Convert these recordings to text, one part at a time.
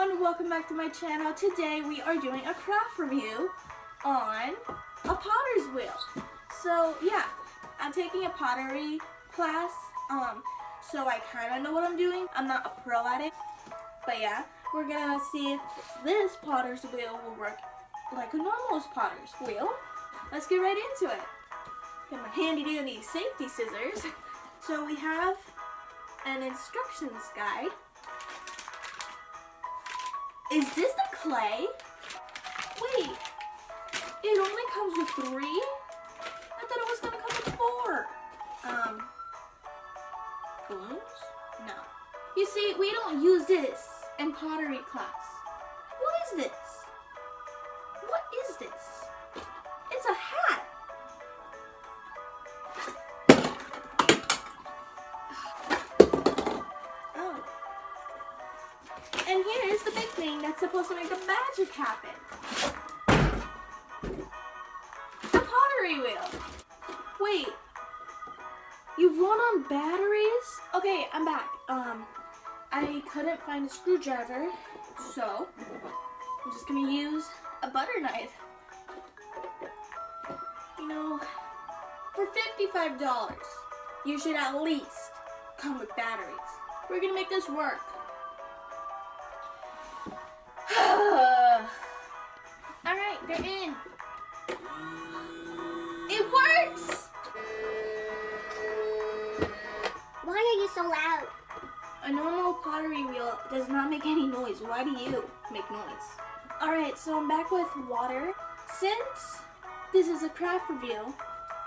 everyone, welcome back to my channel. Today we are doing a craft review on a potter's wheel. So yeah, I'm taking a pottery class, so I kind of know what I'm doing. I'm not a pro at it, but yeah, we're gonna see if this potter's wheel will work like a normal potter's wheel. Let's get right into it. Get my handy dandy safety scissors. So we have an instructions guide. Is this the clay? Wait, it only comes with 3? I thought it was gonna come with 4. Balloons? No. You see, we don't use this in pottery class. What is this? What is this? It's a hat. And here's the big thing that's supposed to make the magic happen. The pottery wheel. Wait, you run on batteries? Okay, I'm back. I couldn't find a screwdriver, so I'm just gonna use a butter knife. You know, for $55, you should at least come with batteries. We're gonna make this work. Alright, they're in. It works! Why are you so loud? A normal pottery wheel does not make any noise. Why do you make noise? Alright, so I'm back with water. Since this is a craft review,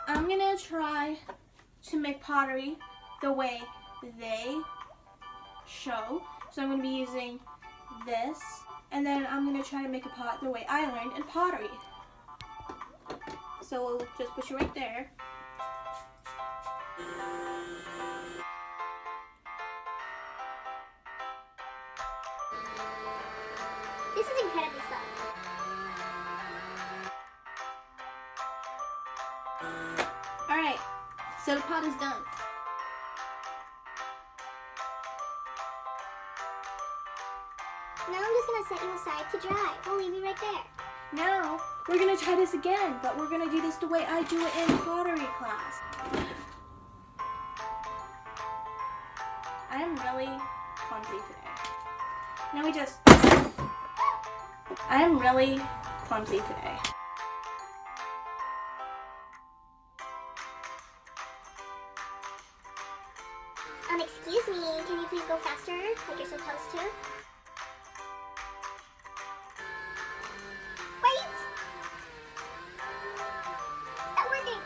I'm gonna try to make pottery the way they show. So I'm gonna be using this. And then I'm going to try to make a pot the way I learned in pottery. So we'll just push it right there. This is incredibly slow. Alright, so the pot is done. Now I'm just going to set you aside to dry. I'll leave you right there. Now, we're going to try this again, but we're going to do this the way I do it in pottery class. I am really clumsy today. I am really clumsy today. Excuse me, can you please go faster, like you're supposed to? Wait! It's not working!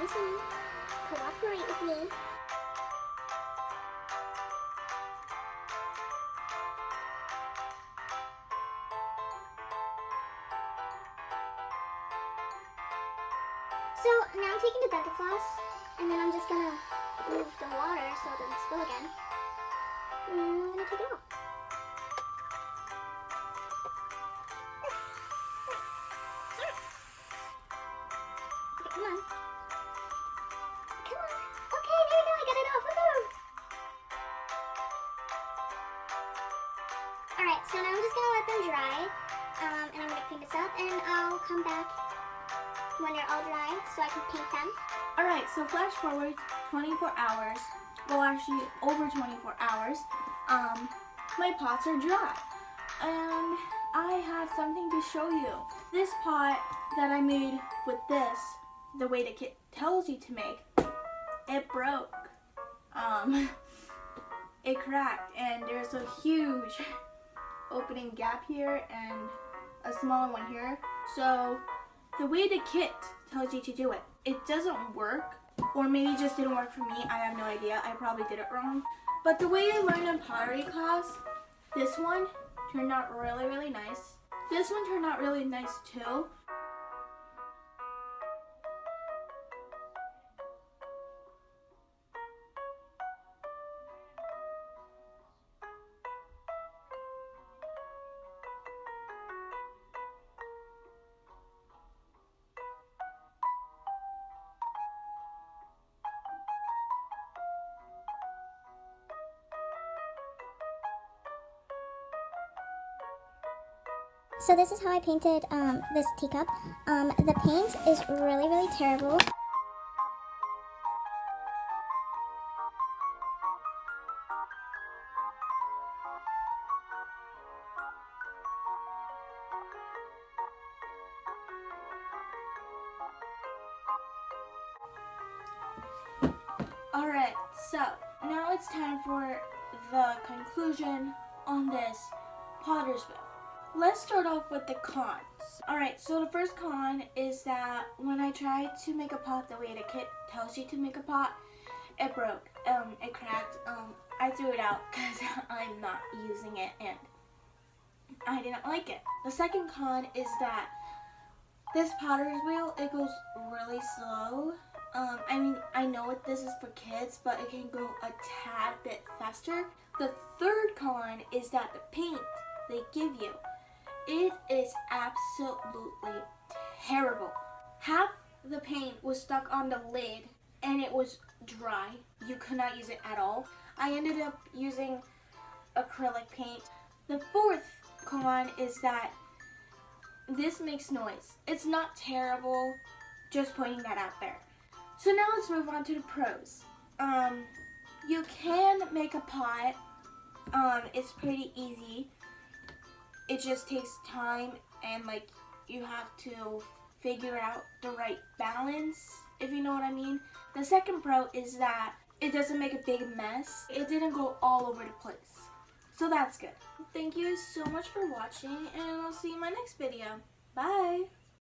Excuse me, cooperate with me. So now I'm taking the dental floss, and then I'm just gonna move the water so it doesn't spill again. And I'm gonna take it off. Okay, come on. Come on. Okay, there we go, I got it off. Woohoo! Alright, so now I'm just gonna let them dry. And I'm gonna clean this up, and I'll come back when they're all dry so I can paint them. Alright, so flash forward 24 hours, well actually over 24 hours, my pots are dry. And I have something to show you. This pot that I made with this, the way the kit tells you to make, it broke. It cracked, and there's a huge opening gap here and a smaller one here. So the way the kit tells you to do it, it doesn't work, or maybe it just didn't work for me. I have no idea. I probably did it wrong. But the way I learned in pottery class, this one turned out really, really nice. This one turned out really nice too. So this is how I painted this teacup. The paint is really, really terrible. Alright, so now it's time for the conclusion on this potter's wheel. Let's start off with the cons. Alright, so the first con is that when I tried to make a pot the way the kit tells you to make a pot, it broke. It cracked. I threw it out because I'm not using it and I didn't like it. The second con is that this potter's wheel, it goes really slow. I mean, I know this is for kids, but it can go a tad bit faster. The third con is that the paint they give you, it is absolutely terrible. Half the paint was stuck on the lid and it was dry. You could not use it at all. I ended up using acrylic paint. The fourth con is that this makes noise. It's not terrible, just pointing that out there. So now let's move on to the pros. You can make a pot. It's pretty easy. It just takes time and like you have to figure out the right balance, if you know what I mean. The second pro is that it doesn't make a big mess. It didn't go all over the place. So that's good. Thank you so much for watching and I'll see you in my next video. Bye!